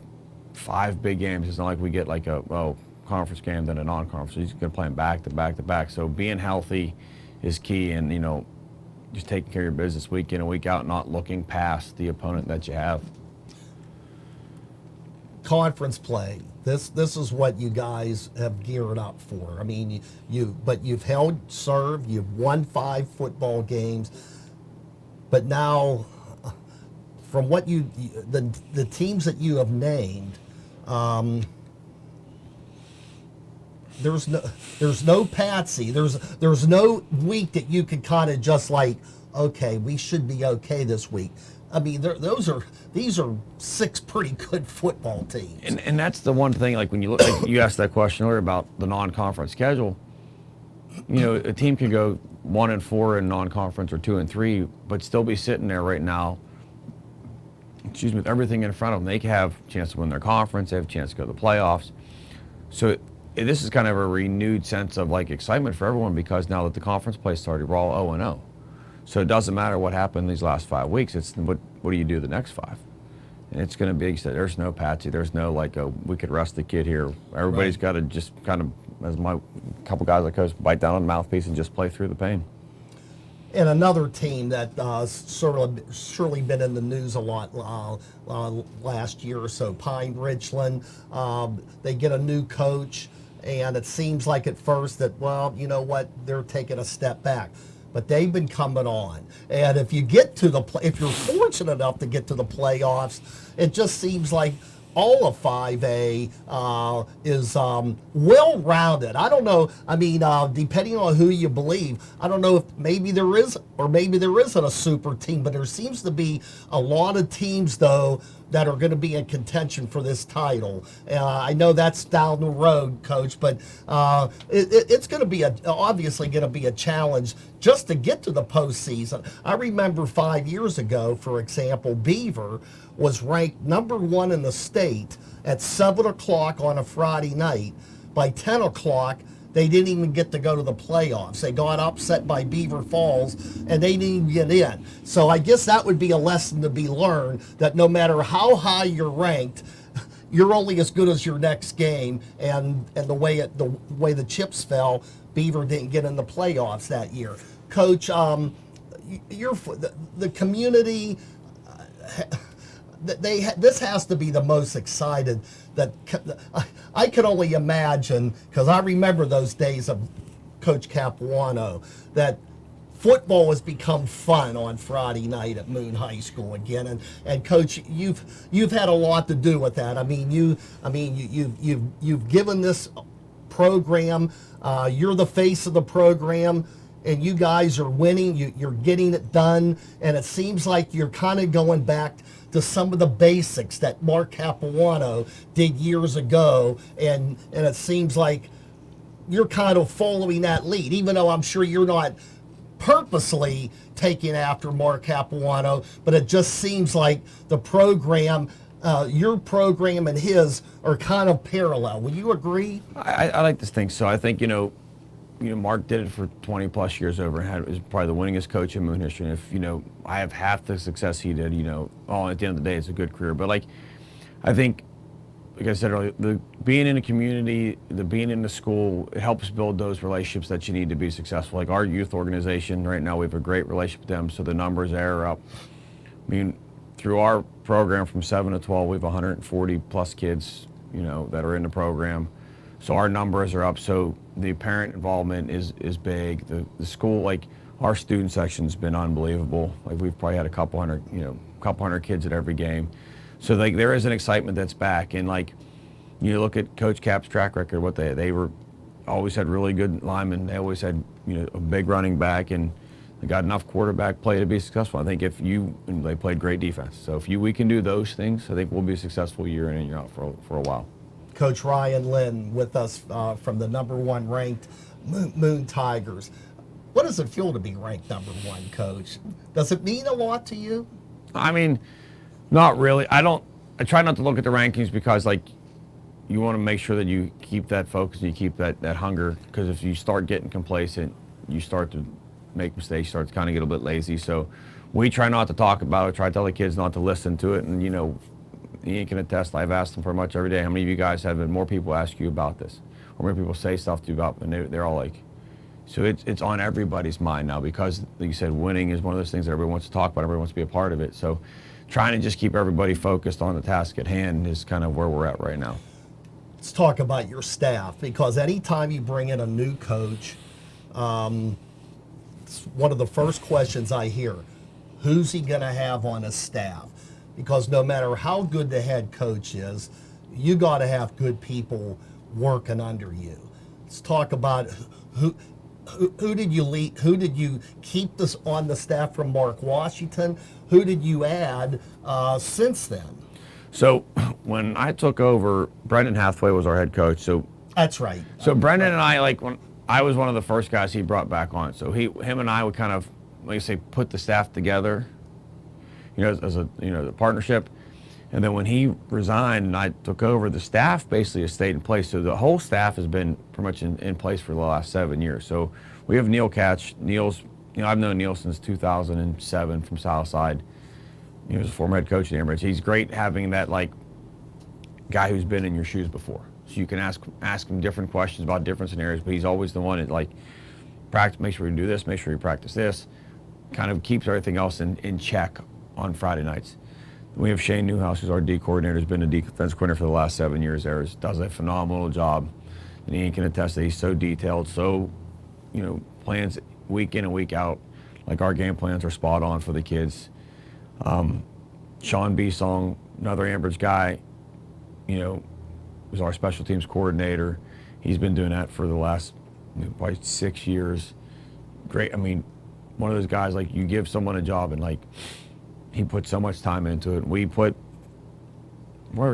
5 big games. It's not like we get like a conference game then a non-conference. So you're going to play them back to back to back. So being healthy is key, and just taking care of your business week in and week out, not looking past the opponent that you have. Conference play. This is what you guys have geared up for. I mean, you've held serve. You've won 5 football games, but now, from what the teams that you have named, there's no patsy. There's no week that you could kind of just like, okay, we should be okay this week. I mean, these are 6 pretty good football teams. And that's the one thing, like when you look, like you asked that question earlier about the non-conference schedule. A team can go 1-4 in non-conference or 2-3, but still be sitting there right now. With everything in front of them, they can have a chance to win their conference. They have a chance to go to the playoffs. So this is kind of a renewed sense of like excitement for everyone because now that the conference play started, we're all 0-0. So it doesn't matter what happened these last 5 weeks. It's what do you do the next 5? And it's going to be, there's no patsy. There's no we could rest the kid here. Everybody's got to just kind of, as my couple guys like us, bite down on the mouthpiece and just play through the pain. And another team that surely been in the news a lot last year or so, Richland. They get a new coach, and it seems like at first that, they're taking a step back. But they've been coming on, and if you get to if you're fortunate enough to get to the playoffs, it just seems like all of 5A is well-rounded. I don't know. I mean, depending on who you believe, I don't know if maybe there is or maybe there isn't a super team, but there seems to be a lot of teams, though, that are going to be in contention for this title. I know that's down the road, Coach, but it's going to be obviously going to be a challenge just to get to the postseason. I remember 5 years ago, for example, Beaver was ranked number 1 in the state at 7 o'clock on a Friday night. By 10 o'clock, they didn't even get to go to the playoffs. They got upset by Beaver Falls, and they didn't even get in. So I guess that would be a lesson to be learned, that no matter how high you're ranked, you're only as good as your next game. And the way the chips fell, Beaver didn't get in the playoffs that year. Coach, the community, this has to be the most excited. That I could only imagine, because I remember those days of Coach Capuano, that football has become fun on Friday night at Moon High School again. And Coach, you've had a lot to do with that. I mean, you've given this program. You're the face of the program, and you guys are winning. You're getting it done, and it seems like you're kind of going back to some of the basics that Mark Capuano did years ago, and it seems like you're kind of following that lead, even though I'm sure you're not purposely taking after Mark Capuano, but it just seems like the program, your program and his, are kind of parallel. Will you agree? I like to think so. I think, Mark did it for 20 plus years over and was probably the winningest coach in Moon history. And if, I have half the success he did, at the end of the day, it's a good career. But I think, like I said earlier, the being in a community, the being in the school, it helps build those relationships that you need to be successful. Like our youth organization right now, we have a great relationship with them, so the numbers there are up. I mean, through our program from 7 to 12, we have 140 plus kids, that are in the program. So our numbers are up. So the parent involvement is big. The school, our student section's been unbelievable. Like we've probably had a couple hundred kids at every game. So like there is an excitement that's back. And like you look at Coach Cap's track record, what they were always had really good linemen. They always had a big running back, and they got enough quarterback play to be successful. I think and they played great defense. So if we can do those things, I think we'll be a successful year in and year out for a while. Coach Ryan Lynn with us from the #1 ranked Moon Tigers. What does it feel to be ranked #1, Coach? Does it mean a lot to you? I mean, not really. I try not to look at the rankings because like you want to make sure that you keep that focus and you keep that hunger, because if you start getting complacent, you start to make mistakes, start to kind of get a bit lazy. So we try not to talk about it, try to tell the kids not to listen to it. And Ian can attest, I've asked them pretty much every day, how many of you guys have more people ask you about this? Or more people say stuff to you about, and they're all like, so it's on everybody's mind now, because like you said, winning is one of those things that everybody wants to talk about, everybody wants to be a part of it. So trying to just keep everybody focused on the task at hand is kind of where we're at right now. Let's talk about your staff, because anytime you bring in a new coach, it's one of the first questions I hear, who's he going to have on his staff? Because no matter how good the head coach is, you got to have good people working under you. Let's talk about who did you lead? Who did you keep this on the staff from Mark Washington? Who did you add since then? So when I took over, Brendan Hathaway was our head coach. So that's right. So Brendan and I, like when I was one of the first guys he brought back on. So him and I would kind of, like you say, put the staff together, as a the partnership. And then when he resigned and I took over, the staff basically has stayed in place. So the whole staff has been pretty much in place for the last 7 years. So we have Neil Catch. Neil's, I've known Neil since 2007 from Southside. He was a former head coach at Amherst. He's great having that like guy who's been in your shoes before. So you can ask him different questions about different scenarios, but he's always the one that like practice, make sure you do this, make sure you practice this, kind of keeps everything else in check on Friday nights. We have Shane Newhouse, who's our D coordinator, who's been a defense coordinator for the last 7 years there, does a phenomenal job. And he can attest that he's so detailed, so, plans week in and week out. Like our game plans are spot on for the kids. Sean Bisong, another Ambridge guy, was our special teams coordinator. He's been doing that for the last probably 6 years. Great. I mean, one of those guys, like you give someone a job and like he put so much time into it. We're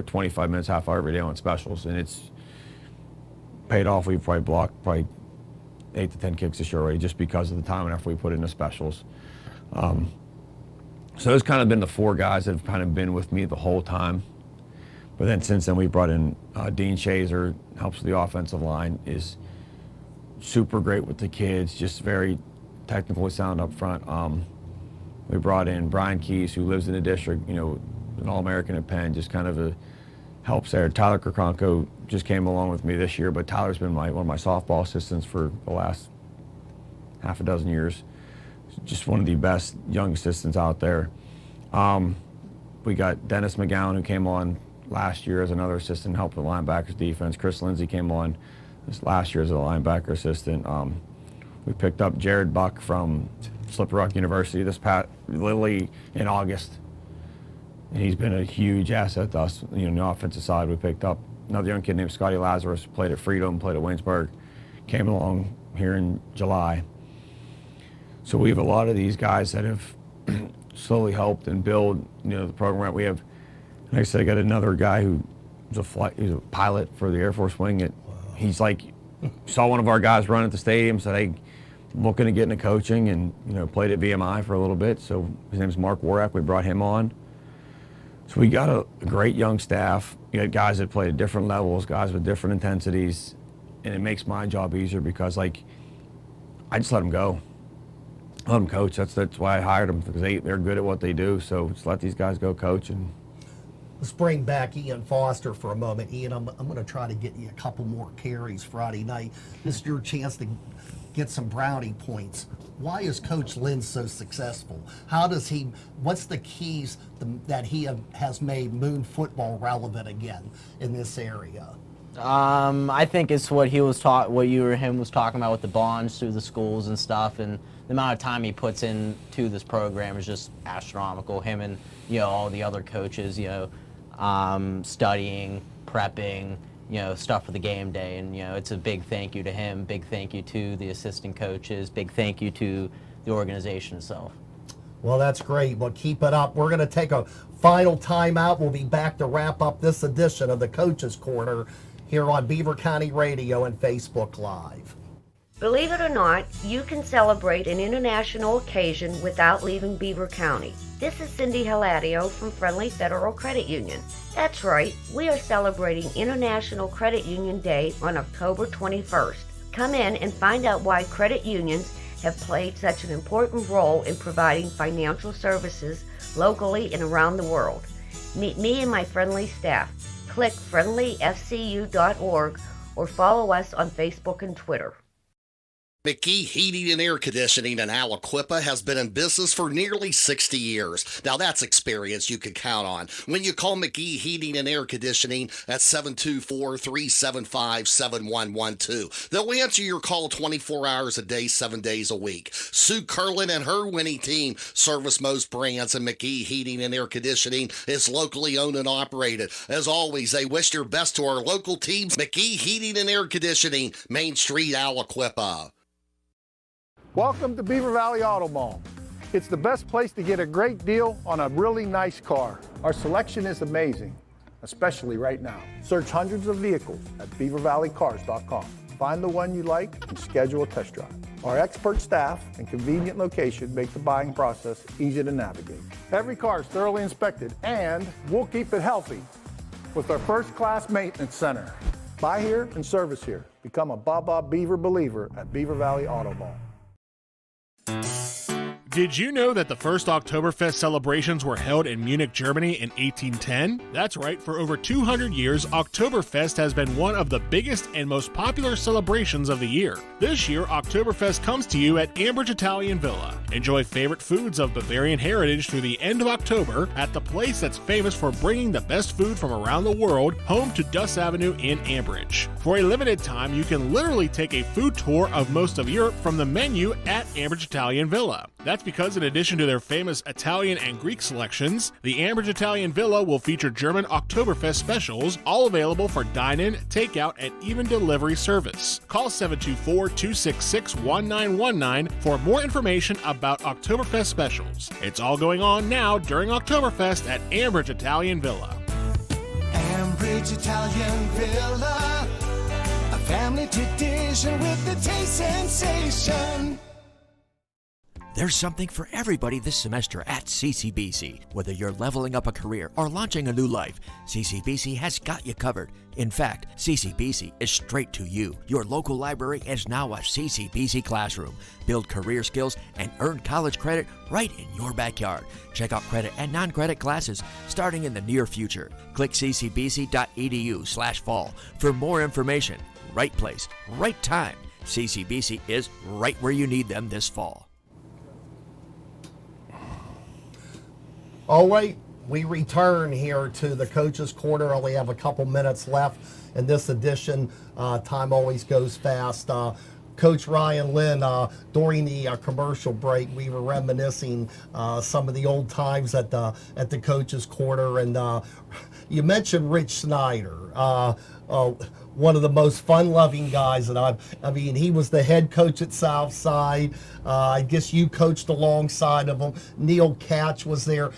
25 minutes, half hour every day on specials, and it's paid off. We've probably blocked 8 to 10 kicks this year already just because of the time and effort we put into specials. So those kind of been the 4 guys that have kind of been with me the whole time. But then since then we brought in Dean Shazer, helps with the offensive line, is super great with the kids, just very technically sound up front. We brought in Brian Keys, who lives in the district, an All-American at Penn, just kind of helps there. Tyler Krokonko just came along with me this year, but Tyler's been one of my softball assistants for the last half a dozen years. Just one of the best young assistants out there. We got Dennis Mcgowan, who came on last year as another assistant, helped with linebackers defense. Chris Lindsay came on this last year as a linebacker assistant. We picked up Jared Buck from Slippery Rock University literally in August. And he's been a huge asset to us. On the offensive side, we picked up another young kid named Scotty Lazarus, played at Freedom, played at Waynesburg, came along here in July. So we have a lot of these guys that have slowly helped and build, the program. We have, like I said, I got another guy who's he's a pilot for the Air Force Wing. He's like, saw one of our guys run at the stadium, said, hey, I'm looking to get into coaching, and played at VMI for a little bit. So his name's Mark Warak. We brought him on. So we got a great young staff. You got guys that play at different levels, guys with different intensities, and it makes my job easier because I just let them go. Let them coach. That's why I hired them, because they're good at what they do. So just let these guys go coach. And let's bring back Ian Foster for a moment. Ian, I'm going to try to get you a couple more carries Friday night. This is your chance to get some brownie points. Why is Coach Lynn so successful? What's the keys that he has made Moon football relevant again in this area? I think it's what he was what you or him was talking about with the bonds through the schools and stuff, and the amount of time he puts into this program is just astronomical. Him and all the other coaches, studying, prepping, stuff for the game day, and it's a big thank you to him, big thank you to the assistant coaches, big thank you to the organization itself. Well, that's great. Well, keep it up. We're going to take a final timeout. We'll be back to wrap up this edition of the Coach's Corner here on Beaver County Radio and Facebook Live. Believe it or not, you can celebrate an international occasion without leaving Beaver County. This is Cindy Haladio from Friendly Federal Credit Union. That's right, we are celebrating International Credit Union Day on October 21st. Come in and find out why credit unions have played such an important role in providing financial services locally and around the world. Meet me and my friendly staff. Click friendlyfcu.org or follow us on Facebook and Twitter. McGee Heating and Air Conditioning in Aliquippa has been in business for nearly 60 years. Now that's experience you can count on when you call McGee Heating and Air Conditioning at 724-375-7112. They'll answer your call 24 hours a day, 7 days a week. Sue Curlin and her winning team service most brands, and McGee Heating and Air Conditioning is locally owned and operated. As always, they wish their best to our local teams. McGee Heating and Air Conditioning, Main Street, Aliquippa. Welcome to Beaver Valley Auto Mall. It's the best place to get a great deal on a really nice car. Our selection is amazing, especially right now. Search hundreds of vehicles at beavervalleycars.com. Find the one you like and schedule a test drive. Our expert staff and convenient location make the buying process easy to navigate. Every car is thoroughly inspected, and we'll keep it healthy with our first-class maintenance center. Buy here and service here. Become a Baba Beaver believer at Beaver Valley Auto Mall. Did you know that the first Oktoberfest celebrations were held in Munich, Germany in 1810? That's right, for over 200 years, Oktoberfest has been one of the biggest and most popular celebrations of the year. This year, Oktoberfest comes to you at Ambridge Italian Villa. Enjoy favorite foods of Bavarian heritage through the end of October at the place that's famous for bringing the best food from around the world home to Duss Avenue in Ambridge. For a limited time, you can literally take a food tour of most of Europe from the menu at Ambridge Italian Villa. That's because in addition to their famous Italian and Greek selections, the Ambridge Italian Villa will feature German Oktoberfest specials, all available for dine-in, takeout, and even delivery service. Call 724-266-1919 for more information about Oktoberfest specials. It's all going on now during Oktoberfest at Ambridge Italian Villa. Ambridge Italian Villa, a family tradition with the taste sensation. There's something for everybody this semester at CCBC. Whether you're leveling up a career or launching a new life, CCBC has got you covered. In fact, CCBC is straight to you. Your local library is now a CCBC classroom. Build career skills and earn college credit right in your backyard. Check out credit and non-credit classes starting in the near future. Click ccbc.edu/fall for more information. Right place, right time. CCBC is right where you need them this fall. All right, we return here to the Coach's Corner. Only have a couple minutes left in this edition. Time always goes fast. Coach Ryan, Lynn, during the commercial break, we were reminiscing some of the old times at the Coach's Corner, and you mentioned Rich Snyder. One of the most fun-loving guys, and I mean, he was the head coach at Southside. I guess you coached alongside of him. Neil Catch was there.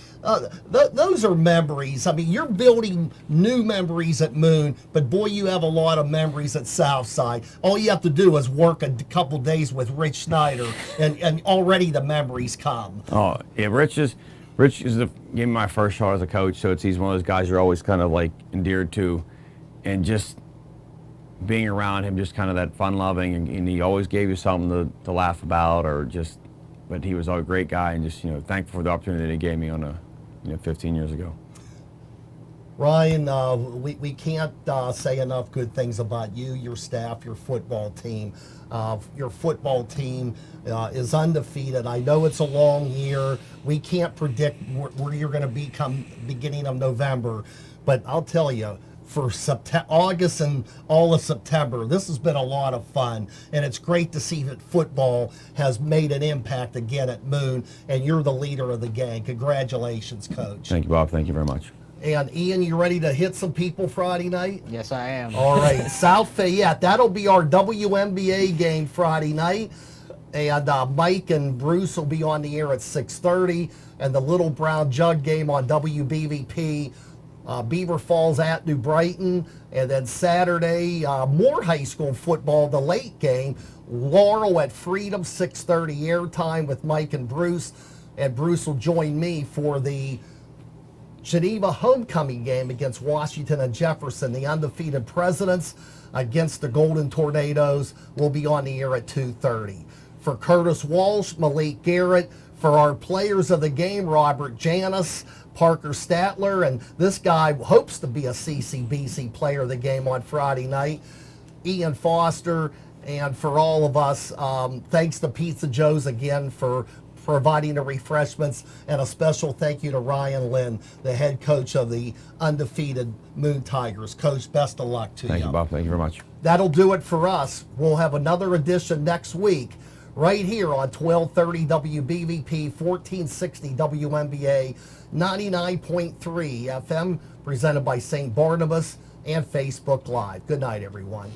Those are memories. I mean, you're building new memories at Moon, but boy, you have a lot of memories at Southside. All you have to do is work a couple days with Rich Snyder, and already the memories come. Oh, yeah, Rich gave me my first shot as a coach, so he's one of those guys you're always kind of like endeared to, and just being around him, just kind of that fun-loving, and he always gave you something to laugh about, but he was a great guy, and just thankful for the opportunity that he gave me on 15 years ago. Ryan, we can't say enough good things about you, your staff, your football team. Your football team is undefeated. I know it's a long year. We can't predict where you're going to be come beginning of November, but I'll tell you, for August and all of September. This has been a lot of fun, and it's great to see that football has made an impact again at Moon, and you're the leader of the gang. Congratulations, Coach. Thank you, Bob. Thank you very much. And Ian, you ready to hit some people Friday night? Yes, I am. All right, South Fayette. That'll be our WNBA game Friday night. And Mike and Bruce will be on the air at 6:30. And the Little Brown Jug game on WBVP. Beaver Falls at New Brighton. And then Saturday, more high school football, the late game. Laurel at Freedom, 6:30 airtime with Mike and Bruce. And Bruce will join me for the Geneva homecoming game against Washington and Jefferson. The undefeated Presidents against the Golden Tornadoes will be on the air at 2:30. For Curtis Walsh, Malik Garrett, for our players of the game, Robert Janis, Parker Statler, and this guy hopes to be a CCBC player of the game on Friday night, Ian Foster, and for all of us, thanks to Pizza Joe's again for providing the refreshments, and a special thank you to Ryan Lynn, the head coach of the undefeated Moon Tigers. Coach, best of luck to you. Thank you, Bob. Thank you very much. That'll do it for us. We'll have another edition next week right here on 1230 WBVP, 1460 WNBA, 99.3 FM, presented by St. Barnabas and Facebook Live. Good night, everyone.